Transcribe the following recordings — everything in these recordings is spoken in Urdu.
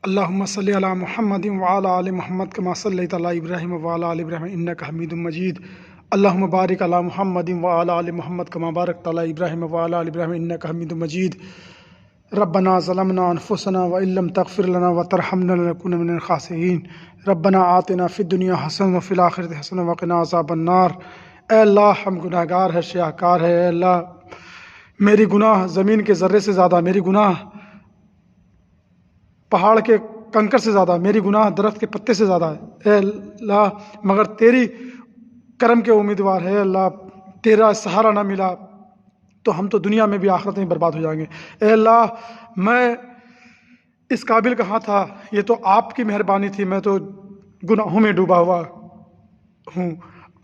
اللهم صل على محمد وعلى آل محمد كما صليت على إبراهيم وعلى آل إبراهيم إنك حميد مجيد. اللهم بارك على محمد وعلى آل محمد كما باركت على إبراهيم وعلى آل إبراهيم إنك حميد مجيد. ربنا ظلمنا أنفسنا وإن لم تغفر لنا وترحمنا لنكون من الخاسرين. ربنا آتنا في الدنيا حسنة وفي الآخرة حسنة وقنا عذاب النار. اے اللہ ہم گناہ گار ہے، شیاہ کار ہے. اے اللہ میری گناہ زمین کے ذرے سے زیادہ، میری گناہ پہاڑ کے کنکر سے زیادہ، میری گناہ درخت کے پتے سے زیادہ ہے. اے اللہ مگر تیری کرم کے امیدوار ہے. اے اللہ تیرا سہارا نہ ملا تو ہم تو دنیا میں بھی آخرت میں برباد ہو جائیں گے. اے اللہ میں اس قابل کہاں تھا، یہ تو آپ کی مہربانی تھی. میں تو گناہوں میں ڈوبا ہوا ہوں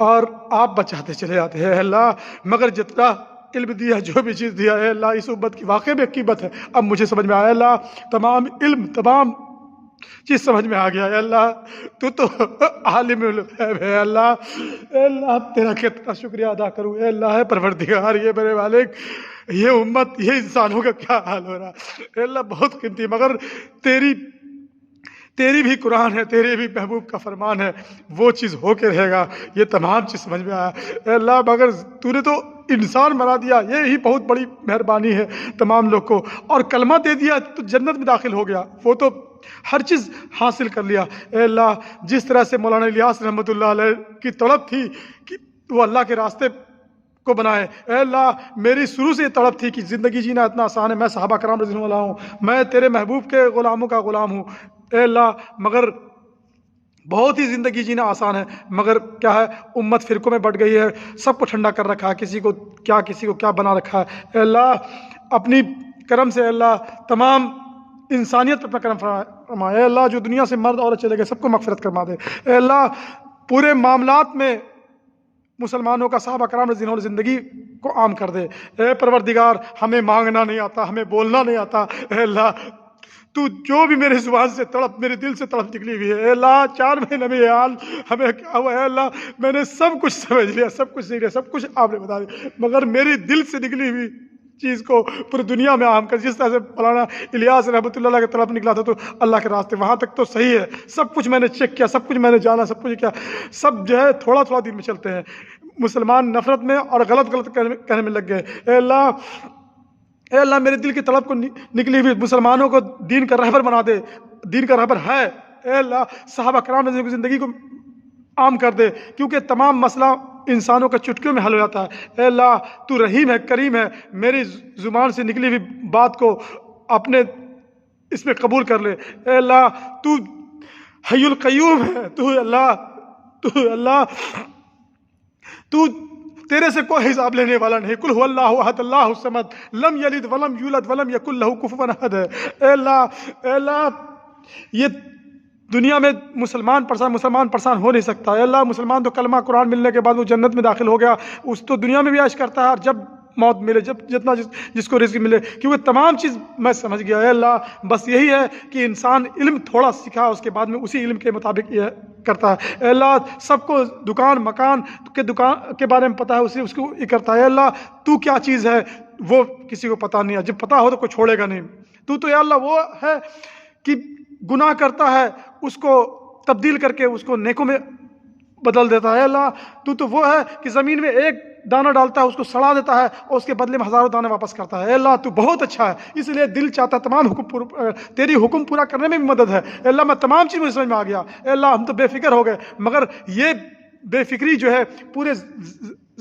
اور آپ بچاتے چلے جاتے ہیں. اے اللہ مگر جتنا علم دیا، جو بھی چیز دیا ہے اللہ اس امت کی واقعی میں قیمت ہے. اب مجھے سمجھ میں آیا اللہ، تمام علم تمام چیز سمجھ میں آ گیا. اے اللہ تو عالم الغیب ہے. اے اللہ تیرا کتنا شکریہ ادا کروں. اے اللہ ہے پروردگار، یہ میرے مالک، یہ امت، یہ انسانوں کا کیا حال ہو رہا ہے. اے اللہ بہت قیمتی، مگر تیری بھی قرآن ہے، تیرے بھی محبوب کا فرمان ہے، وہ چیز ہو کے رہے گا. یہ تمام چیز سمجھ میں آیا. اے اللہ مگر تو نے تو انسان بنا دیا، یہ ہی بہت بڑی مہربانی ہے تمام لوگ کو. اور کلمہ دے دیا تو جنت میں داخل ہو گیا، وہ تو ہر چیز حاصل کر لیا. اے اللہ جس طرح سے مولانا الیاس رحمۃ اللہ علیہ کی طلب تھی کہ وہ اللہ کے راستے کو بنائے، اے اللہ میری شروع سے یہ طلب تھی کہ زندگی جینا اتنا آسان ہے. میں صحابہ کرام رضی اللہ عنہ ہوں، میں تیرے محبوب کے غلاموں کا غلام ہوں. اے اللہ مگر بہت ہی زندگی جینا آسان ہے، مگر کیا ہے امت فرقوں میں بٹ گئی ہے، سب کو ٹھنڈا کر رکھا ہے، کسی کو کیا بنا رکھا ہے. اے اللہ اپنی کرم سے، اے اللہ تمام انسانیت پر اپنا کرم فرما. اے اللہ جو دنیا سے مرد عورت چلے گئے سب کو مغفرت فرما دے. اے اللہ پورے معاملات میں مسلمانوں کا صحابہ کرام رضی اللہ عنہ زندگی کو عام کر دے. اے پروردگار ہمیں مانگنا نہیں آتا، ہمیں بولنا نہیں آتا. اے اللہ تو جو بھی میرے زبان سے تڑپ، میرے دل سے تڑپ نکلی ہوئی ہے. اے اللہ 4 مہینے میں یہ حال ہمیں کیا ہوا ہے. اے اللہ میں نے سب کچھ سمجھ لیا، سب کچھ سیکھ لیا، سب کچھ آپ نے بتا دیا، مگر میری دل سے نکلی ہوئی چیز کو پوری دنیا میں عام کر. جس طرح سے مولانا الیاس رحمۃ اللہ علیہ کا طلب نکلا تھا تو اللہ کے راستے وہاں تک تو صحیح ہے، سب کچھ میں نے چیک کیا، سب کچھ میں نے جانا، سب کچھ کیا، سب جو ہے تھوڑا تھوڑا دن میں چلتے ہیں. مسلمان نفرت میں اور غلط کہنے میں لگ گئے. اے اللہ میرے دل کی طلب کو نکلی ہوئی مسلمانوں کو دین کا رہبر بنا دے، دین کا رہبر ہے. اے اللہ صحابہ کرام کی زندگی کو عام کر دے، کیونکہ تمام مسئلہ انسانوں کا چٹکیوں میں حل ہو جاتا ہے. اے اللہ تو رحیم ہے، کریم ہے، میری زبان سے نکلی ہوئی بات کو اپنے اس میں قبول کر لے. اے اللہ تو حی القیوم ہے، تو تیرے سے کوئی حساب لینے والا نہیں. قل هو اللہ احد اللہ الصمد لم یلد ولم یولد ولم یکن له کفوا احد. اے اللہ یہ دنیا میں مسلمان پریشان ہو نہیں سکتا. اے اللہ مسلمان تو کلمہ قرآن ملنے کے بعد وہ جنت میں داخل ہو گیا، اس تو دنیا میں بھی عیش کرتا ہے، اور جب موت ملے، جب جتنا جس کو رزق ملے، کیونکہ تمام چیز میں سمجھ گیا. اے اللہ بس یہی ہے کہ انسان علم تھوڑا سیکھا، اس کے بعد میں اسی علم کے مطابق یہ کرتا ہے. اے اللہ سب کو دکان مکان کے بارے میں پتہ ہے، اس کو یہ کرتا ہے. اے اللہ تو کیا چیز ہے وہ کسی کو پتہ نہیں ہے، جب پتہ ہو تو کوئی چھوڑے گا نہیں. تو اے اللہ وہ ہے کہ گناہ کرتا ہے اس کو تبدیل کر کے اس کو نیکوں میں بدل دیتا ہے. اللہ تو وہ ہے کہ زمین میں ایک دانہ ڈالتا ہے، اس کو سڑا دیتا ہے اور اس کے بدلے میں ہزاروں دانے واپس کرتا ہے. اے اللہ تو بہت اچھا ہے، اس لیے دل چاہتا ہے تمام تیری حکم پورا کرنے میں بھی مدد ہے. اے اللہ میں تمام چیز مجھے سمجھ میں آ گیا. اے اللہ ہم تو بے فکر ہو گئے، مگر یہ بے فکری جو ہے پورے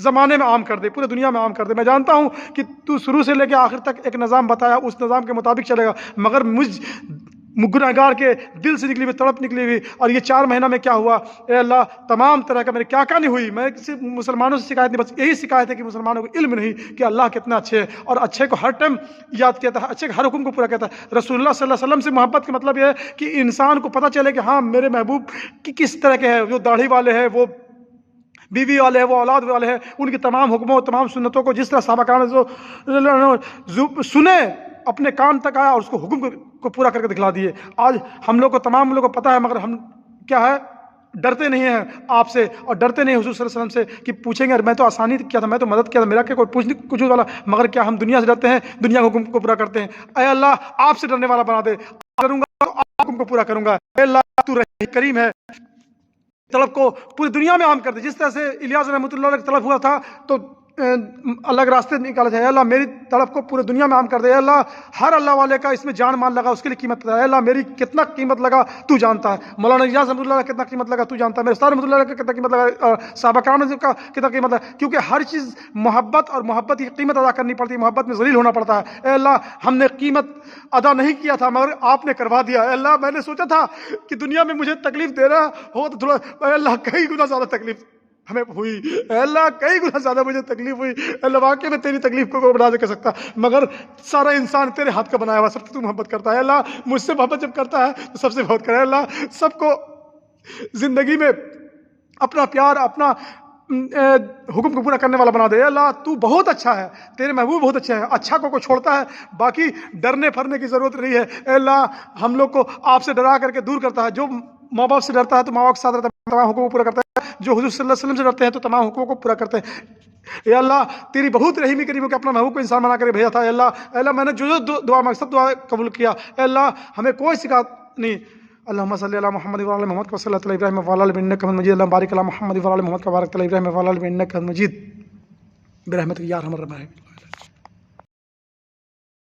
زمانے میں عام کر دے، پورے دنیا میں عام کر دے. میں جانتا ہوں کہ تو شروع سے لے کے آخر تک ایک نظام بتایا، اس نظام کے مطابق چلے گا، مگر گنہگار کے دل سے نکلی ہوئی تڑپ نکلی ہوئی. اور یہ 4 مہینہ میں کیا ہوا اے اللہ، تمام طرح کا میرے کیا نہیں ہوئی. میں کسی مسلمانوں سے شکایت نہیں، بس یہی شکایت ہے کہ مسلمانوں کو علم نہیں کہ اللہ کتنا اچھے ہے، اور اچھے کو ہر ٹائم یاد کہتا ہے، اچھے ہر حکم کو پورا کہتا ہے. رسول اللہ صلی اللہ علیہ وسلم سے محبت کا مطلب یہ ہے کہ انسان کو پتہ چلے کہ ہاں میرے محبوب کی کس طرح کے ہیں، جو داڑھی والے ہیں، وہ بیوی والے ہیں، وہ اولاد والے ہیں، ان کی تمام حکموں تمام سنتوں کو جس طرح صحابہ کرام سنے، اپنے کان تک آیا اور اس کو حکم کو پورا کر کے دکھلا دیے. آج ہم لوگ کو تمام لوگوں کو پتہ ہے، مگر ہم کیا ہے ڈرتے نہیں ہیں آپ سے، اور ڈرتے نہیں حضور صلی اللہ علیہ وسلم سے کہ پوچھیں گے میں تو آسانی کیا تھا، میں تو مدد کیا تھا، میرا کیا کوئی پوچھنے کچھ والا. مگر کیا ہم دنیا سے ڈرتے ہیں، دنیا کے حکم کو پورا کرتے ہیں. اے اللہ آپ سے ڈرنے والا بنا دے. کروں گا تو آپ حکم کو پورا کروں گا۔ اے اللہ تو رحیم کریم ہے، طلب کو پوری دنیا میں عام کر دے۔ جس طرح سے الیاس رحمۃ اللہ علیہ کا طلب ہوا تھا تو اللہ کے راستے نکالا جائے، اللہ میری طلب کو پورے دنیا میں عام کر دے۔ اے اللہ ہر اللہ والے کا اس میں جان مال لگا، اس کے لیے قیمت ہے۔ اے اللہ میری کتنا قیمت لگا تو جانتا ہے، مولانا الیاس رحمۃ اللہ کا کتنا قیمت لگا تو جانتا ہے، میرے استاد رحمۃ اللہ کا کتنا قیمت لگا، صحابہ کرام کا کتنا قیمت لگا، کیونکہ ہر چیز محبت اور محبت کی قیمت ادا کرنی پڑتی ہے، محبت میں ذلیل ہونا پڑتا ہے۔ اے اللہ ہم نے قیمت ادا نہیں کیا تھا مگر آپ نے کروا دیا۔ اے اللہ میں نے سوچا تھا کہ دنیا میں مجھے تکلیف دے رہا ہو تو تھوڑا، اے اللہ کئی گنا زیادہ تکلیف ہمیں ہوئی، اے اللہ کئی گنا زیادہ مجھے تکلیف ہوئی۔ اے اللہ واقعی میں تیری تکلیف کو بڑھا نہیں کر سکتا، مگر سارا انسان تیرے ہاتھ کا بنایا ہوا، سب سے تو محبت کرتا ہے۔ اے اللہ مجھ سے محبت جب کرتا ہے تو سب سے محبت کرے۔ اللہ سب کو زندگی میں اپنا پیار، اپنا حکم کو پورا کرنے والا بنا دے۔ اے اللہ تو بہت اچھا ہے، تیرے محبوب بہت اچھے ہیں، اچھا کو چھوڑتا ہے، باقی ڈرنے پھرنے کی ضرورت نہیں ہے۔ اے اللہ ہم لوگ کو آپ سے ڈرا کر کے دور کرتا ہے، جو ماں باپ سے ڈرتا ہے تو ماں باپ کے ساتھ رہتا ہے، تمام حکم کو پورا کرتا ہے، جو حضور صلی اللہ علیہ وسلم سے ڈرتے ہیں تو تمام حکموں کو پورا کرتے ہیں۔ اے اللہ تیری بہت رحیمی کریم کہ اپنا محبوب کو انسان بنا کر بھیجا تھا۔ اے اللہ میں نے جو دعا مانگی سب دعا قبول کیا۔ اے اللہ ہمیں کوئی شکایت نہیں۔ اللهم صل على محمد وعلى محمد كما صليت على ابراهيم وعلى ال ابراهيم انك حميد مجيد، اللهم بارك على محمد وعلى محمد كما باركت على ابراهيم وعلى ال ابراهيم انك حميد مجيد برحمتك يا ارحم الراحمين۔